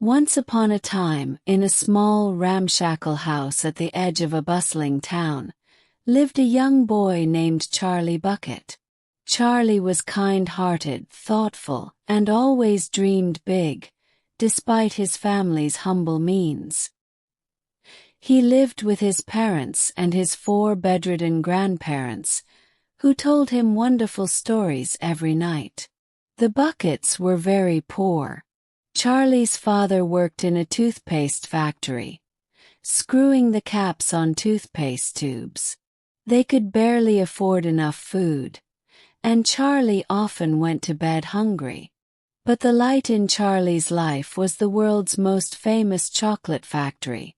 Once upon a time, in a small ramshackle house at the edge of a bustling town, lived a young boy named Charlie Bucket. Charlie was kind-hearted, thoughtful, and always dreamed big, despite his family's humble means. He lived with his parents and his 4 bedridden grandparents, who told him wonderful stories every night. The Buckets were very poor. Charlie's father worked in a toothpaste factory, screwing the caps on toothpaste tubes. They could barely afford enough food, and Charlie often went to bed hungry. But the light in Charlie's life was the world's most famous chocolate factory,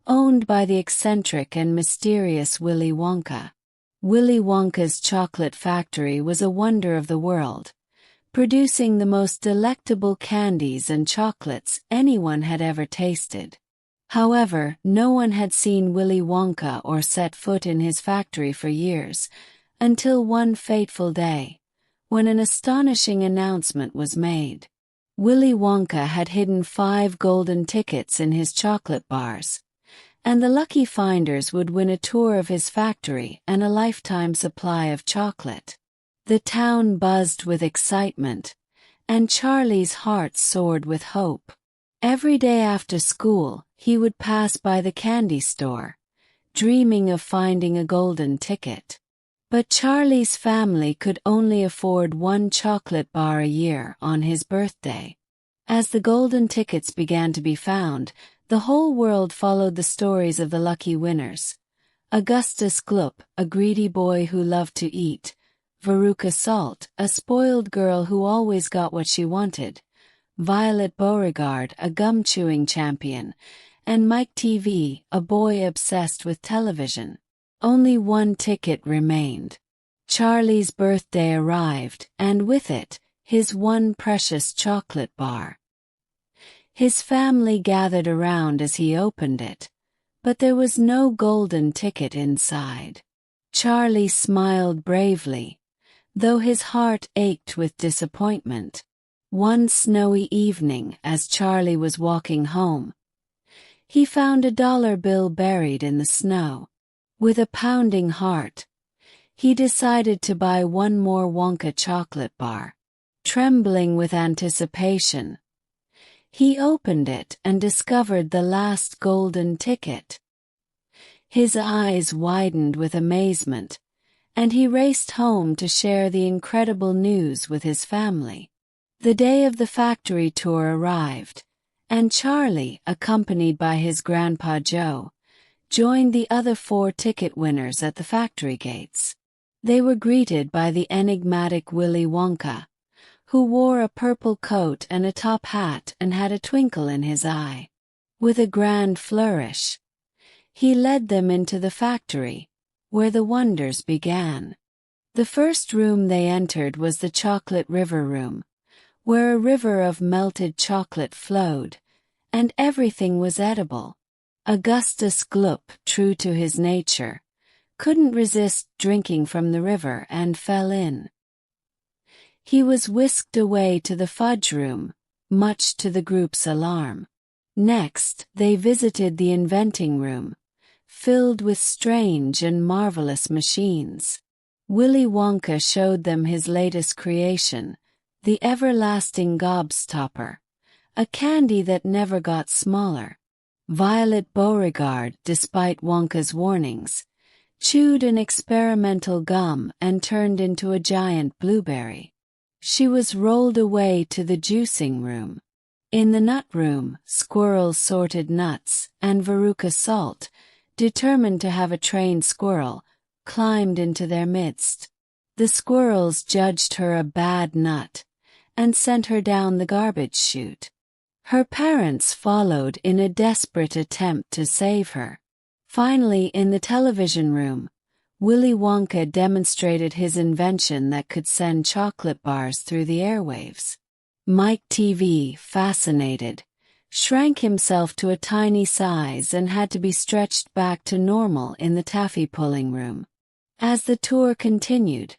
owned by the eccentric and mysterious Willy Wonka. Willy Wonka's chocolate factory was a wonder of the world, producing the most delectable candies and chocolates anyone had ever tasted. However, no one had seen Willy Wonka or set foot in his factory for years, until one fateful day, when an astonishing announcement was made. Willy Wonka had hidden 5 golden tickets in his chocolate bars, and the lucky finders would win a tour of his factory and a lifetime supply of chocolate. The town buzzed with excitement, and Charlie's heart soared with hope. Every day after school, he would pass by the candy store, dreaming of finding a golden ticket. But Charlie's family could only afford 1 chocolate bar a year on his birthday. As the golden tickets began to be found, the whole world followed the stories of the lucky winners. Augustus Gloop, a greedy boy who loved to eat; Veruca Salt, a spoiled girl who always got what she wanted; Violet Beauregard, a gum-chewing champion; and Mike TV, a boy obsessed with television. Only 1 ticket remained. Charlie's birthday arrived, and with it, his one precious chocolate bar. His family gathered around as he opened it, but there was no golden ticket inside. Charlie smiled bravely, though his heart ached with disappointment. One snowy evening, as Charlie was walking home, he found a dollar bill buried in the snow. With a pounding heart, he decided to buy 1 more Wonka chocolate bar. Trembling with anticipation, he opened it and discovered the last golden ticket. His eyes widened with amazement, and he raced home to share the incredible news with his family. The day of the factory tour arrived, and Charlie, accompanied by his grandpa Joe, joined the other 4 ticket winners at the factory gates. They were greeted by the enigmatic Willy Wonka, who wore a purple coat and a top hat and had a twinkle in his eye. With a grand flourish, he led them into the factory, where the wonders began. The first room they entered was the chocolate river room, where a river of melted chocolate flowed, and everything was edible. Augustus Gloop, true to his nature, couldn't resist drinking from the river and fell in. He was whisked away to the fudge room, much to the group's alarm. Next, they visited the inventing room, filled with strange and marvelous machines. Willy Wonka showed them his latest creation, the everlasting gobstopper, a candy that never got smaller. Violet Beauregard, despite Wonka's warnings, chewed an experimental gum and turned into a giant blueberry. She was rolled away to the juicing room. In the nut room, squirrels sorted nuts, and Veruca Salt, determined to have a trained squirrel, climbed into their midst. The squirrels judged her a bad nut, and sent her down the garbage chute. Her parents followed in a desperate attempt to save her. Finally, in the television room, Willy Wonka demonstrated his invention that could send chocolate bars through the airwaves. Mike TV, fascinated, shrank himself to a tiny size and had to be stretched back to normal in the taffy pulling room. As the tour continued,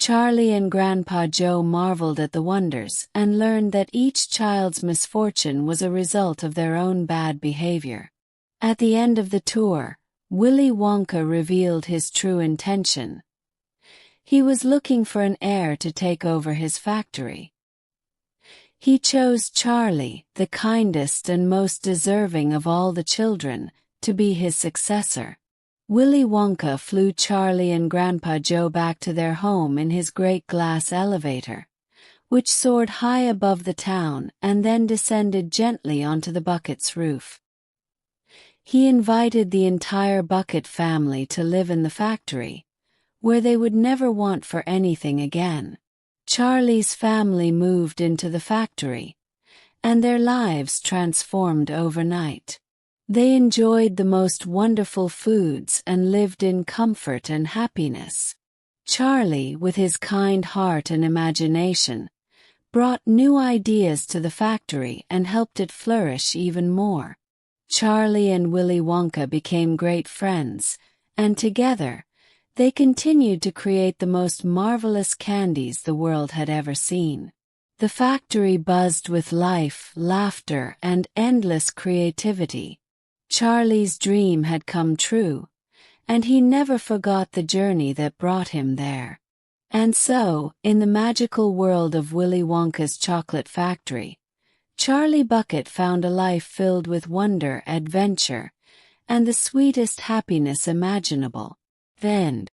Charlie and Grandpa Joe marveled at the wonders and learned that each child's misfortune was a result of their own bad behavior. At the end of the tour, Willy Wonka revealed his true intention. He was looking for an heir to take over his factory. He chose Charlie, the kindest and most deserving of all the children, to be his successor. Willy Wonka flew Charlie and Grandpa Joe back to their home in his great glass elevator, which soared high above the town and then descended gently onto the Bucket's roof. He invited the entire Bucket family to live in the factory, where they would never want for anything again. Charlie's family moved into the factory, and their lives transformed overnight. They enjoyed the most wonderful foods and lived in comfort and happiness. Charlie, with his kind heart and imagination, brought new ideas to the factory and helped it flourish even more. Charlie and Willy Wonka became great friends, and together, they continued to create the most marvelous candies the world had ever seen. The factory buzzed with life, laughter, and endless creativity. Charlie's dream had come true, and he never forgot the journey that brought him there. And so, in the magical world of Willy Wonka's chocolate factory, Charlie Bucket found a life filled with wonder, adventure, and the sweetest happiness imaginable. The end.